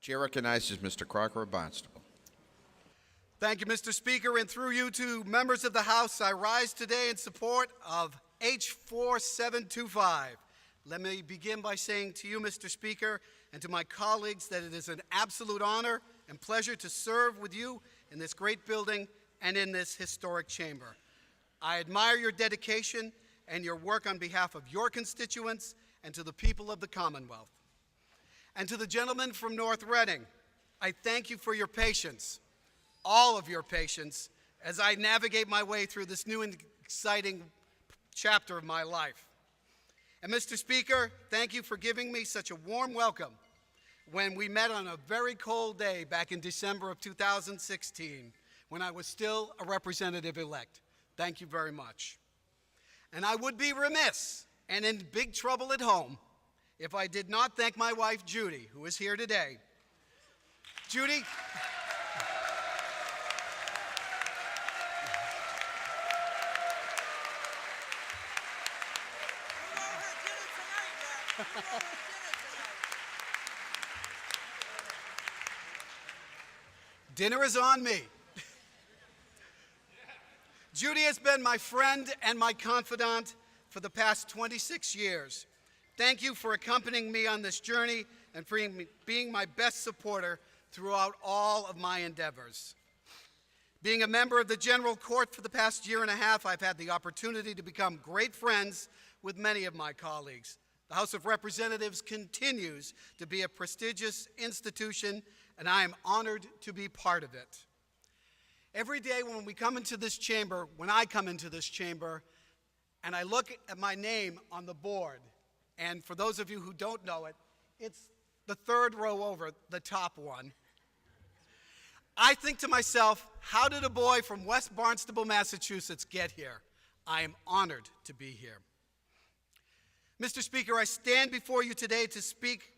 Chair recognizes Mr. Crocker of Barnstable. Thank you, Mr. Speaker, and through you to members of the House, I rise today in support of H4725. Let me begin by saying to you, Mr. Speaker, and to my colleagues that it is an absolute honor and pleasure to serve with you in this great building and in this historic chamber. I admire your dedication and your work on behalf of your constituents and to the people of the Commonwealth. And to the gentleman from North Reading, I thank you for your patience, all of your patience, as I navigate my way through this new and exciting chapter of my life. And Mr. Speaker, thank you for giving me such a warm welcome when we met on a very cold day back in December of 2016, when I was still a representative-elect. Thank you very much. And I would be remiss and in big trouble at home if I did not thank my wife, Judy, who is here today. Judy, dinner is on me. Judy has been my friend and my confidant for the past 26 years. Thank you for accompanying me on this journey and for being my best supporter throughout all of my endeavors. Being a member of the General Court for the past year and a half, I've had the opportunity to become great friends with many of my colleagues. The House of Representatives continues to be a prestigious institution, and I am honored to be part of it. Every day when we come into this chamber, when I come into this chamber, and I look at my name on the board, and for those of you who don't know it, it's the third row over, the top one. I think to myself, how did a boy from West Barnstable, Massachusetts get here? I am honored to be here. Mr. Speaker, I stand before you today to speak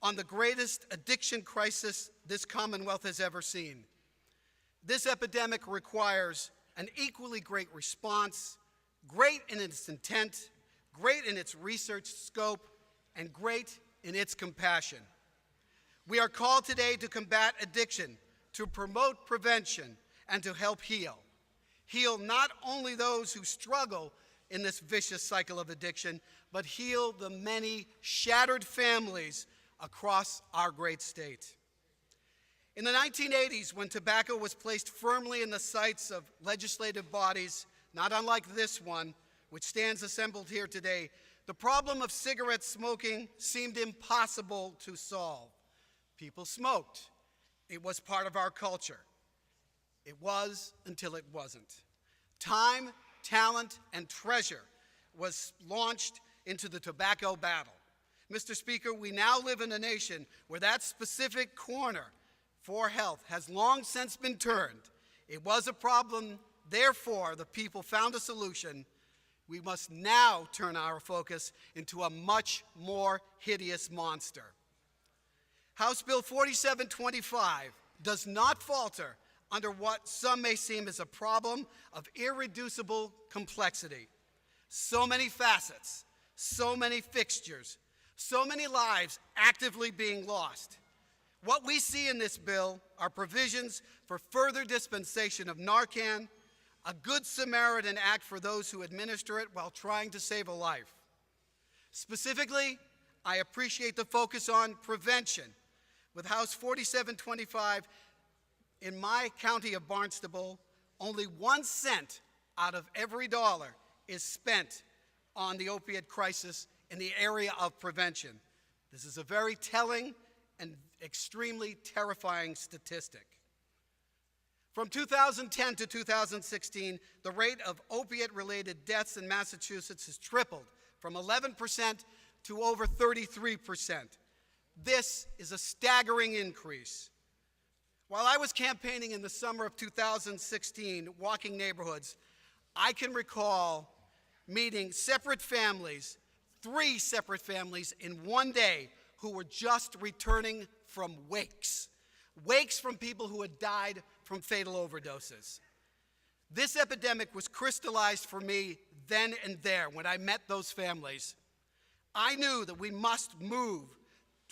on the greatest addiction crisis this Commonwealth has ever seen. This epidemic requires an equally great response, great in its intent, great in its research scope, and great in its compassion. We are called today to combat addiction, to promote prevention, and to help heal. Heal not only those who struggle in this vicious cycle of addiction, but heal the many shattered families across our great state. In the 1980s, when tobacco was placed firmly in the sights of legislative bodies, not unlike this one, which stands assembled here today, the problem of cigarette smoking seemed impossible to solve. People smoked. It was part of our culture. It was until it wasn't. Time, talent, and treasure was launched into the tobacco battle. Mr. Speaker, we now live in a nation where that specific corner for health has long since been turned. It was a problem, therefore the people found a solution. We must now turn our focus into a much more hideous monster. House Bill 4725 does not falter under what some may seem as a problem of irreducible complexity. So many facets, so many fixtures, so many lives actively being lost. What we see in this bill are provisions for further dispensation of Narcan, a Good Samaritan Act for those who administer it while trying to save a life. Specifically, I appreciate the focus on prevention. With House 4725, in my county of Barnstable, only 1 cent out of every dollar is spent on the opiate crisis in the area of prevention. This is a very telling and extremely terrifying statistic. From 2010 to 2016, the rate of opiate-related deaths in Massachusetts has tripled from 11% to over 33%. This is a staggering increase. While I was campaigning in the summer of 2016, walking neighborhoods, I can recall meeting separate families, 3 separate families in one day who were just returning from wakes from people who had died from fatal overdoses. This epidemic was crystallized for me then and there when I met those families. I knew that we must move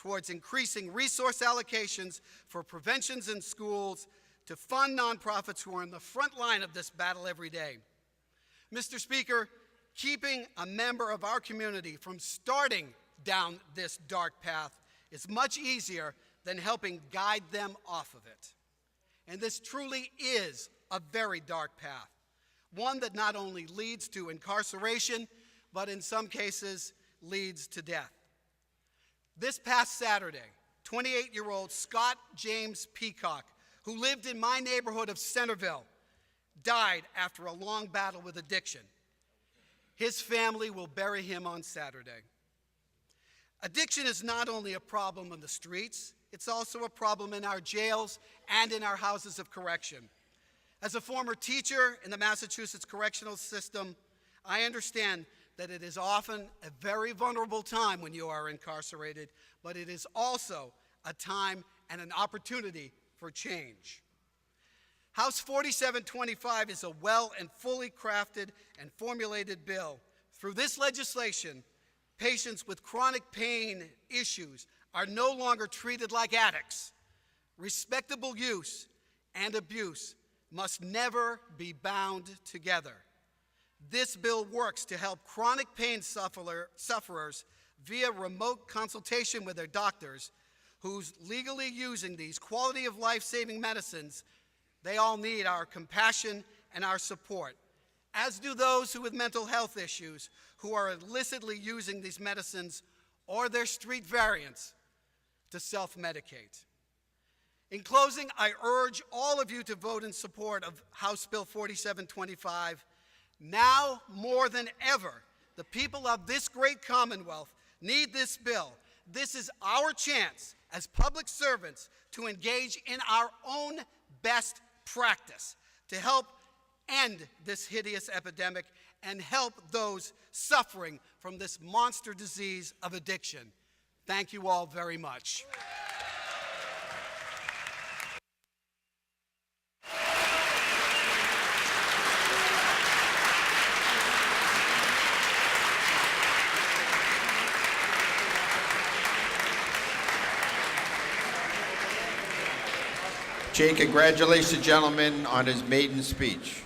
towards increasing resource allocations for preventions in schools to fund nonprofits who are in the front line of this battle every day. Mr. Speaker, keeping a member of our community from starting down this dark path is much easier than helping guide them off of it. And this truly is a very dark path, one that not only leads to incarceration, but in some cases leads to death. This past Saturday, 28-year-old Scott James Peacock, who lived in my neighborhood of Centerville, died after a long battle with addiction. His family will bury him on Saturday. Addiction is not only a problem on the streets, it's also a problem in our jails and in our houses of correction. As a former teacher in the Massachusetts correctional system, I understand that it is often a very vulnerable time when you are incarcerated, but it is also a time and an opportunity for change. House 4725 is a well and fully crafted and formulated bill. Through this legislation, patients with chronic pain issues are no longer treated like addicts. Respectable use and abuse must never be bound together. This bill works to help chronic pain sufferers via remote consultation with their doctors who's legally using these quality of life-saving medicines. They all need our compassion and our support, as do those who with mental health issues who are illicitly using these medicines or their street variants to self-medicate. In closing, I urge all of you to vote in support of House Bill 4725. Now more than ever, the people of this great Commonwealth need this bill. This is our chance as public servants to engage in our own best practice to help end this hideous epidemic and help those suffering from this monster disease of addiction. Thank you all very much. Jay congratulates the gentleman on his maiden speech.